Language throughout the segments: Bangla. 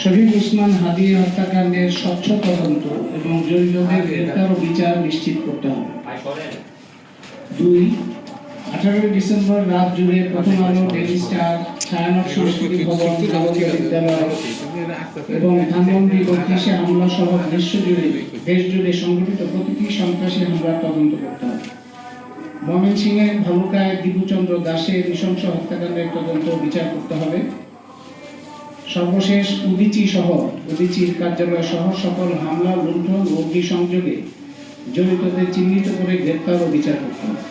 শহীদ ওসমান হাদি হত্যাকাণ্ডের স্বচ্ছ তদন্ত এবং জড়িতদের গ্রেফতার ও বিচার নিশ্চিত করতে হবে। 2. 18 ডিসেম্বর রাত জুড়ে প্রথম আলো, ডেইলি স্টার, ছায়ানট সংস্কৃতি ভবন, নাগরিক বিদ্যালয় এবং ধানমন্ডি 32-এ হামলা সহ দেশ জুড়ে সংঘটিত প্রতিটি সন্ত্রাসী হামলার তদন্ত করতে হবে। ময়মনসিংহের ভালুকায় দীপুচন্দ্র দাসের নৃশংস হত্যাকাণ্ডের তদন্ত ও বিচার করতে হবে। সর্বশেষ উদীচীর কার্যালয় সহ সকল হামলা, লুণ্ঠন ও অগ্নিসংযোগে জড়িতদের চিহ্নিত করে গ্রেফতার ও বিচার করতে হবে।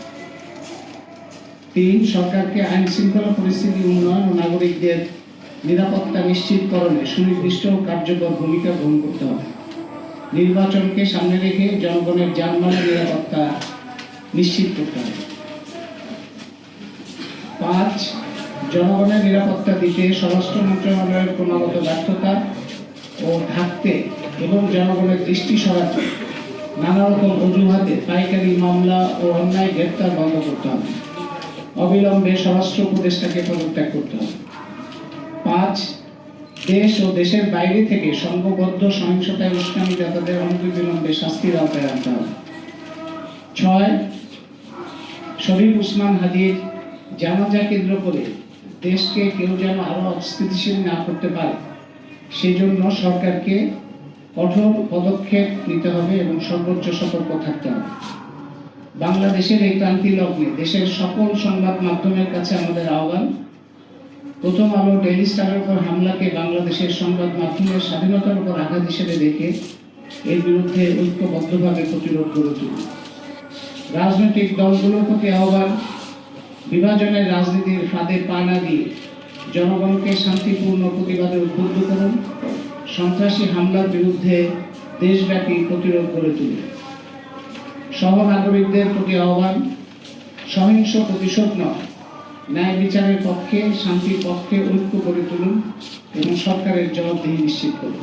3. সরকারকে আইন শৃঙ্খলা পরিস্থিতি উন্নয়ন ও নাগরিকদের নিরাপত্তা নিশ্চিতকরণে সুনির্দিষ্ট ও কার্যকর ভূমিকা গ্রহণ করতে হবে। নির্বাচনকে সামনে রেখে জনগণের যানবাহনের নিরাপত্তা নিশ্চিত করতে হবে। 5. জনগণের নিরাপত্তা দিতে স্বরাষ্ট্র মন্ত্রণালয়ের ক্রমাগত ব্যর্থতা ও ঘাটতি এবং জনগণের দৃষ্টি সরাতে নানা রকম অজুহাতে পাইকারি মামলা ও অন্যায় গ্রেপ্তার বন্ধ করতে হবে। অবিলম্বে স্বরাষ্ট্র উপদেষ্টাকে পদত্যাগ করতে হবে। 5. দেশ ও দেশের বাইরে থেকে সংঘবদ্ধ সহিংসতায় উস্কানিদাতাদের অনতিবিলম্বে শাস্তির আওতায় আনতে হবে। 6. শরীফ ওসমান হাদির জানাজা কেন্দ্র করে দেশকে কেউ যেন আরো অস্থিতিশীল না করতে পারে সেজন্য সরকারকে কঠোর পদক্ষেপ নিতে হবে এবং সর্বোচ্চ সতর্ক থাকতে হবে। বাংলাদেশের এই ক্রান্তি লগ্নে দেশের সকল সংবাদ মাধ্যমের কাছে আমাদের আহ্বান, প্রথম আলো, ডেইলি স্টারের উপর হামলাকে বাংলাদেশের সংবাদ মাধ্যমের স্বাধীনতার উপর আঘাত হিসেবে দেখে এর বিরুদ্ধে ঐক্যবদ্ধভাবে প্রতিরোধ গড়ে তুলুন। রাজনৈতিক দলগুলোর প্রতি আহ্বান, বিভাজনের রাজনীতির ফাঁদে পা না দিয়ে জনগণকে শান্তিপূর্ণ প্রতিবাদে উদ্বুদ্ধ করুন। সন্ত্রাসী হামলার বিরুদ্ধে দেশব্যাপী প্রতিরোধ গড়ে তুলুন। সহনাগরিকদের প্রতি আহ্বান, সহিংস প্রতিশোধ নয়, ন্যায় বিচারের পক্ষে, শান্তির পক্ষে ঐক্য গড়ে তুলুন এবং সরকারের জবাবদিহি নিশ্চিত করুন।